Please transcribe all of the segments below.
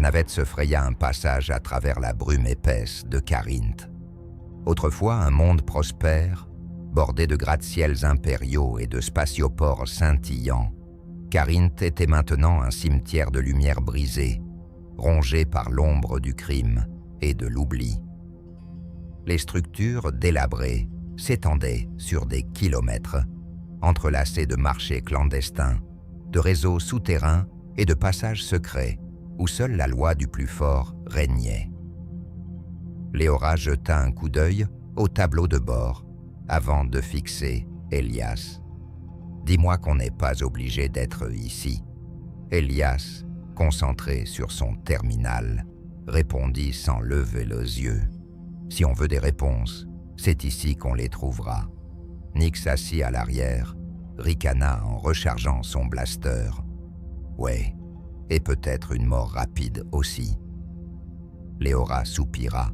La navette se fraya un passage à travers la brume épaisse de Carinth. Autrefois un monde prospère, bordé de gratte-ciels impériaux et de spatioports scintillants, Carinth était maintenant un cimetière de lumière brisée, rongé par l'ombre du crime et de l'oubli. Les structures délabrées s'étendaient sur des kilomètres, entrelacées de marchés clandestins, de réseaux souterrains et de passages secrets où seule la loi du plus fort régnait. Léora jeta un coup d'œil au tableau de bord avant de fixer Elias. « Dis-moi qu'on n'est pas obligé d'être ici. » Elias, concentré sur son terminal, répondit sans lever les yeux. « Si on veut des réponses, c'est ici qu'on les trouvera. » Nyx assis à l'arrière, ricana en rechargeant son blaster. « Ouais, et peut-être une mort rapide aussi. » Léora soupira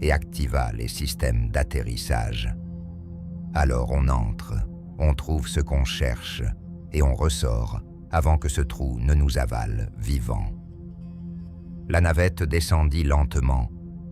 et activa les systèmes d'atterrissage. Alors on entre, on trouve ce qu'on cherche et on ressort avant que ce trou ne nous avale vivants. La navette descendit lentement,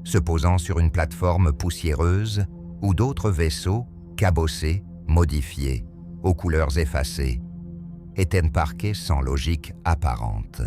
se posant sur une plateforme poussiéreuse où d'autres vaisseaux, cabossés, modifiés, aux couleurs effacées, étaient parqués sans logique apparente.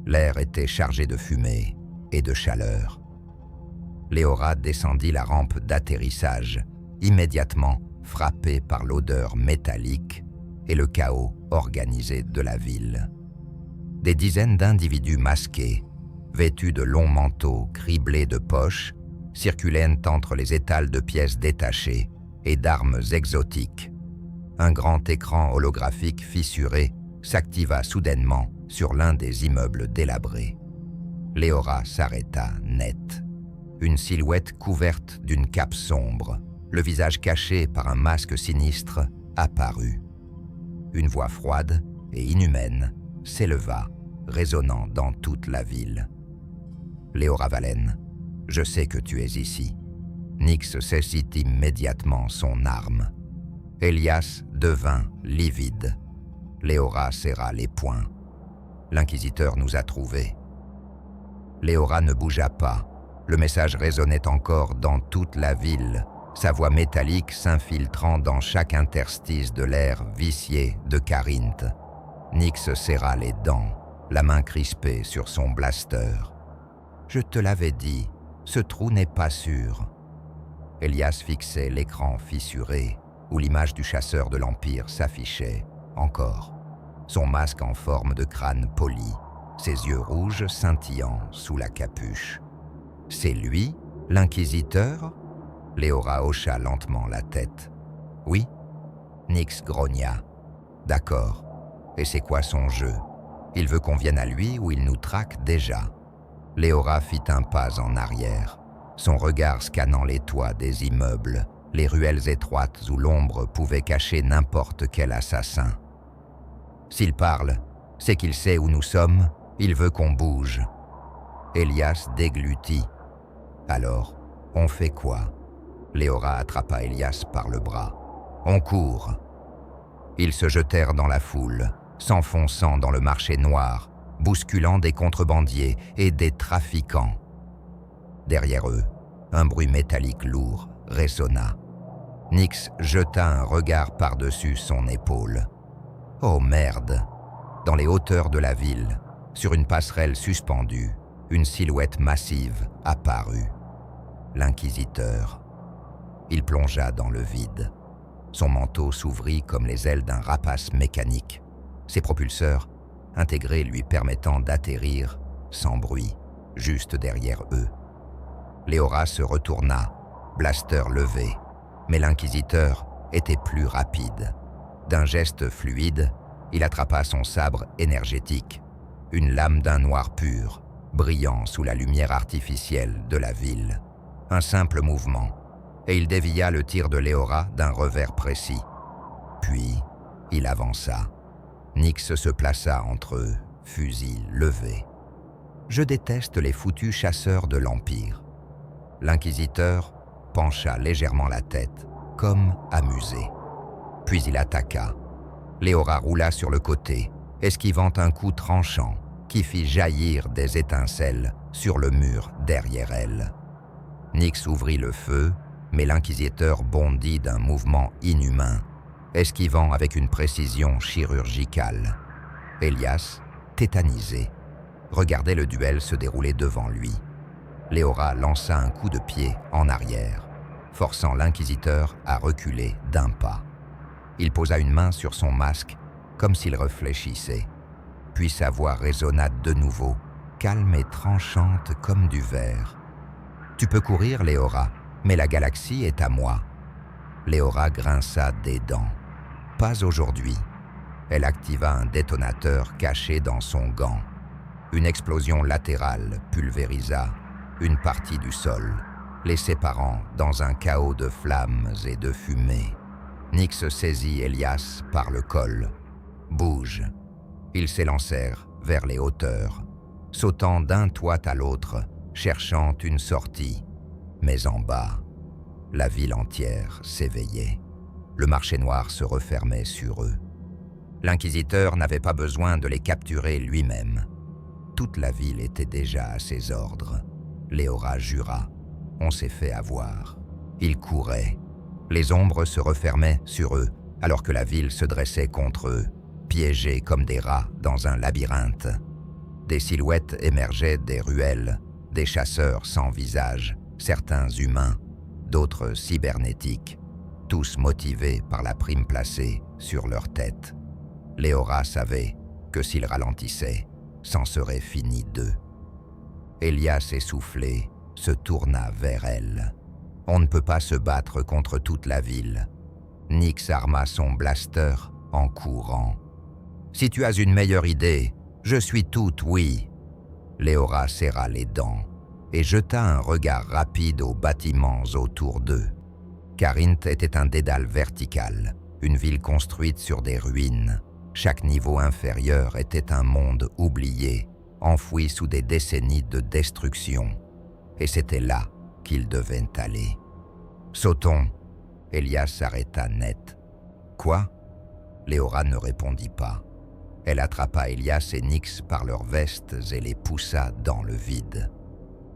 L'air était chargé de fumée et de chaleur. Léora descendit la rampe d'atterrissage, immédiatement frappée par l'odeur métallique et le chaos organisé de la ville. Des dizaines d'individus masqués, vêtus de longs manteaux criblés de poches, circulaient entre les étals de pièces détachées et d'armes exotiques. Un grand écran holographique fissuré s'activa soudainement sur l'un des immeubles délabrés. Léora s'arrêta net. Une silhouette couverte d'une cape sombre, le visage caché par un masque sinistre, apparut. Une voix froide et inhumaine s'éleva, résonnant dans toute la ville. « Léora Valen, je sais que tu es ici. » Nyx saisit immédiatement son arme. Elias devint livide. Léora serra les poings. L'inquisiteur nous a trouvés. Léora ne bougea pas. Le message résonnait encore dans toute la ville, sa voix métallique s'infiltrant dans chaque interstice de l'air vicié de Carinth. Nyx serra les dents, la main crispée sur son blaster. « Je te l'avais dit, ce trou n'est pas sûr. » Elias fixait l'écran fissuré, où l'image du chasseur de l'Empire s'affichait encore. Son masque en forme de crâne poli, ses yeux rouges scintillants sous la capuche. « C'est lui, l'inquisiteur ?» Léora hocha lentement la tête. « Oui ?» Nyx grogna. « D'accord. Et c'est quoi son jeu? Il veut qu'on vienne à lui ou il nous traque déjà ?» Léora fit un pas en arrière, son regard scannant les toits des immeubles, les ruelles étroites où l'ombre pouvait cacher n'importe quel assassin. « S'il parle, c'est qu'il sait où nous sommes, il veut qu'on bouge. » Elias déglutit. « Alors, on fait quoi ?» Léora attrapa Elias par le bras. « On court !» Ils se jetèrent dans la foule, s'enfonçant dans le marché noir, bousculant des contrebandiers et des trafiquants. Derrière eux, un bruit métallique lourd résonna. Nyx jeta un regard par-dessus son épaule. « Oh merde !» Dans les hauteurs de la ville, sur une passerelle suspendue, une silhouette massive apparut. L'inquisiteur. Il plongea dans le vide. Son manteau s'ouvrit comme les ailes d'un rapace mécanique. Ses propulseurs, intégrés lui permettant d'atterrir sans bruit, juste derrière eux. Léora se retourna, blaster levé, mais l'inquisiteur était plus rapide. D'un geste fluide, il attrapa son sabre énergétique, une lame d'un noir pur, brillant sous la lumière artificielle de la ville. Un simple mouvement, et il dévia le tir de Léora d'un revers précis. Puis, il avança. Nyx se plaça entre eux, fusil levé. « Je déteste les foutus chasseurs de l'Empire. » L'inquisiteur pencha légèrement la tête, comme amusé. Puis il attaqua. Léora roula sur le côté, esquivant un coup tranchant, qui fit jaillir des étincelles sur le mur derrière elle. Nyx ouvrit le feu, mais l'inquisiteur bondit d'un mouvement inhumain, esquivant avec une précision chirurgicale. Elias, tétanisé, regardait le duel se dérouler devant lui. Léora lança un coup de pied en arrière, forçant l'inquisiteur à reculer d'un pas. Il posa une main sur son masque, comme s'il réfléchissait. Puis sa voix résonna de nouveau, calme et tranchante comme du verre. « Tu peux courir, Léora, mais la galaxie est à moi. » Léora grinça des dents. « Pas aujourd'hui. » Elle activa un détonateur caché dans son gant. Une explosion latérale pulvérisa une partie du sol, les séparant dans un chaos de flammes et de fumée. Nyx saisit Elias par le col. « Bouge !» Ils s'élancèrent vers les hauteurs, sautant d'un toit à l'autre, cherchant une sortie. Mais en bas, la ville entière s'éveillait. Le marché noir se refermait sur eux. L'inquisiteur n'avait pas besoin de les capturer lui-même. Toute la ville était déjà à ses ordres. Léora jura. On s'est fait avoir. Ils couraient. Les ombres se refermaient sur eux, alors que la ville se dressait contre eux, piégés comme des rats dans un labyrinthe. Des silhouettes émergeaient des ruelles, des chasseurs sans visage, certains humains, d'autres cybernétiques, tous motivés par la prime placée sur leur tête. Léora savait que s'ils ralentissaient, c'en serait fini d'eux. Elias, essoufflé, se tourna vers elle. On ne peut pas se battre contre toute la ville. Nyx arma son blaster en courant. « Si tu as une meilleure idée, je suis toute oui. » Léora serra les dents et jeta un regard rapide aux bâtiments autour d'eux. Carinth était un dédale vertical, une ville construite sur des ruines. Chaque niveau inférieur était un monde oublié, enfoui sous des décennies de destruction. Et c'était là qu'ils devaient aller. « Sautons !» Elias s'arrêta net. « Quoi ?» Léora ne répondit pas. Elle attrapa Elias et Nyx par leurs vestes et les poussa dans le vide.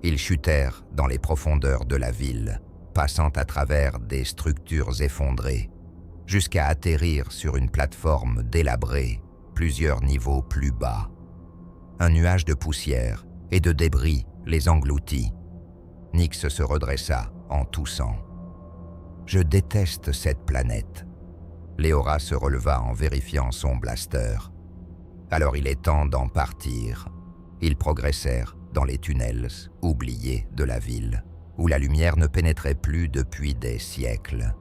Ils chutèrent dans les profondeurs de la ville, passant à travers des structures effondrées, jusqu'à atterrir sur une plateforme délabrée, plusieurs niveaux plus bas. Un nuage de poussière et de débris les engloutit. Nyx se redressa en toussant. « Je déteste cette planète. » Léora se releva en vérifiant son blaster. « Alors il est temps d'en partir. » Ils progressèrent dans les tunnels oubliés de la ville, où la lumière ne pénétrait plus depuis des siècles.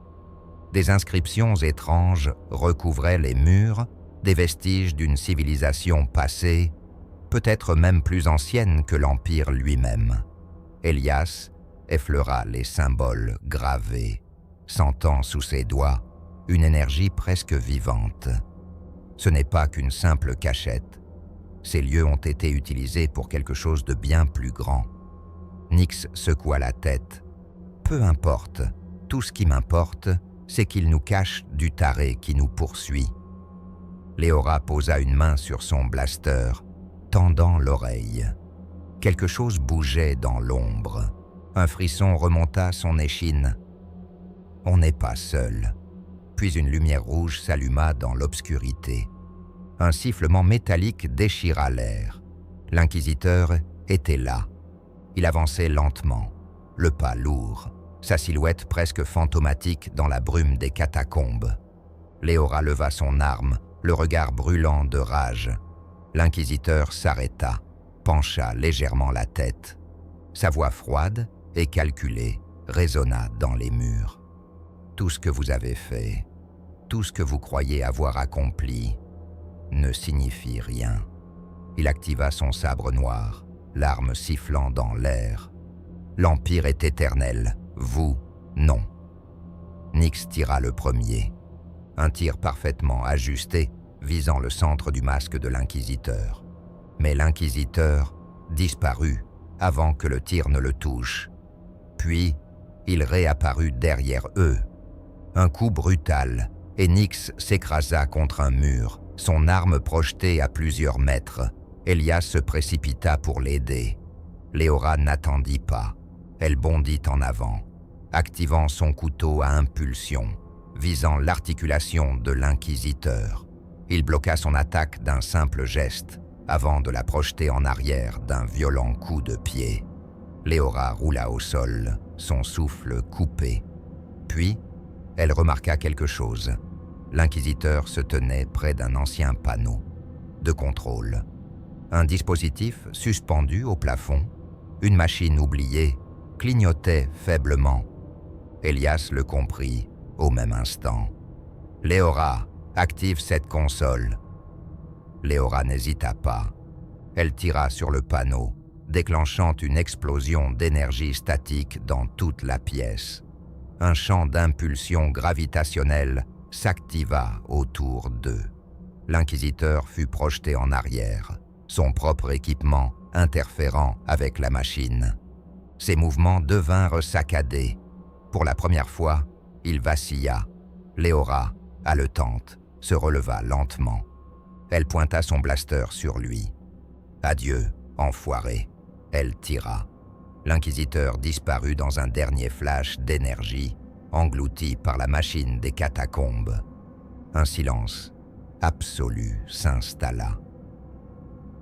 Des inscriptions étranges recouvraient les murs, des vestiges d'une civilisation passée, peut-être même plus ancienne que l'Empire lui-même. Elias effleura les symboles gravés, sentant sous ses doigts une énergie presque vivante. Ce n'est pas qu'une simple cachette. Ces lieux ont été utilisés pour quelque chose de bien plus grand. Nyx secoua la tête. Peu importe, tout ce qui m'importe, c'est qu'il nous cache du taré qui nous poursuit. Léora posa une main sur son blaster, tendant l'oreille. Quelque chose bougeait dans l'ombre. Un frisson remonta son échine. On n'est pas seul. Puis une lumière rouge s'alluma dans l'obscurité. Un sifflement métallique déchira l'air. L'inquisiteur était là. Il avançait lentement, le pas lourd, sa silhouette presque fantomatique dans la brume des catacombes. Léora leva son arme, le regard brûlant de rage. L'inquisiteur s'arrêta, pencha légèrement la tête. Sa voix froide et calculée résonna dans les murs. « Tout ce que vous avez fait, tout ce que vous croyez avoir accompli, ne signifie rien. » Il activa son sabre noir, l'arme sifflant dans l'air. « L'Empire est éternel, vous, non. » Nyx tira le premier. Un tir parfaitement ajusté, visant le centre du masque de l'inquisiteur. Mais l'inquisiteur disparut avant que le tir ne le touche. Puis, il réapparut derrière eux. Un coup brutal, et Nyx s'écrasa contre un mur, son arme projetée à plusieurs mètres. Elias se précipita pour l'aider. Léora n'attendit pas. Elle bondit en avant, activant son couteau à impulsion, visant l'articulation de l'inquisiteur. Il bloqua son attaque d'un simple geste, avant de la projeter en arrière d'un violent coup de pied. Léora roula au sol, son souffle coupé. Puis, elle remarqua quelque chose. L'inquisiteur se tenait près d'un ancien panneau de contrôle. Un dispositif suspendu au plafond, une machine oubliée, clignotait faiblement. Elias le comprit au même instant. « Léora, active cette console. » Léora n'hésita pas. Elle tira sur le panneau, déclenchant une explosion d'énergie statique dans toute la pièce. Un champ d'impulsion gravitationnelle s'activa autour d'eux. L'inquisiteur fut projeté en arrière, son propre équipement interférant avec la machine. Ses mouvements devinrent saccadés. Pour la première fois, il vacilla. Léora, haletante, se releva lentement. Elle pointa son blaster sur lui. « Adieu, enfoiré !» Elle tira. L'inquisiteur disparut dans un dernier flash d'énergie, englouti par la machine des catacombes. Un silence absolu s'installa.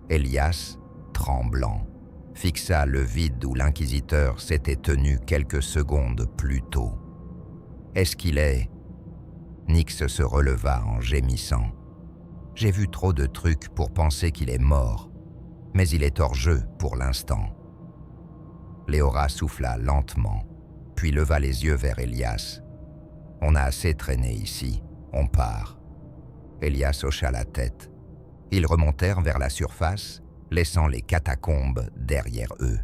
Elias, tremblant, fixa le vide où l'inquisiteur s'était tenu quelques secondes plus tôt. « Est-ce qu'il est ?» Nyx se releva en gémissant. « J'ai vu trop de trucs pour penser qu'il est mort, mais il est hors jeu pour l'instant. » Léora souffla lentement, puis leva les yeux vers Elias. « On a assez traîné ici, on part. » Elias hocha la tête. Ils remontèrent vers la surface, laissant les catacombes derrière eux.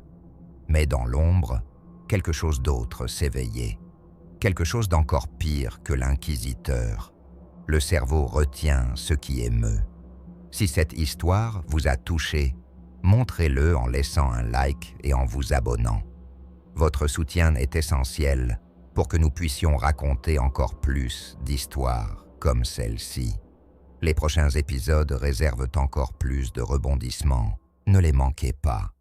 Mais dans l'ombre, quelque chose d'autre s'éveillait. Quelque chose d'encore pire que l'inquisiteur. Le cerveau retient ce qui émeut. Si cette histoire vous a touché, montrez-le en laissant un like et en vous abonnant. Votre soutien est essentiel pour que nous puissions raconter encore plus d'histoires comme celle-ci. Les prochains épisodes réservent encore plus de rebondissements. Ne les manquez pas.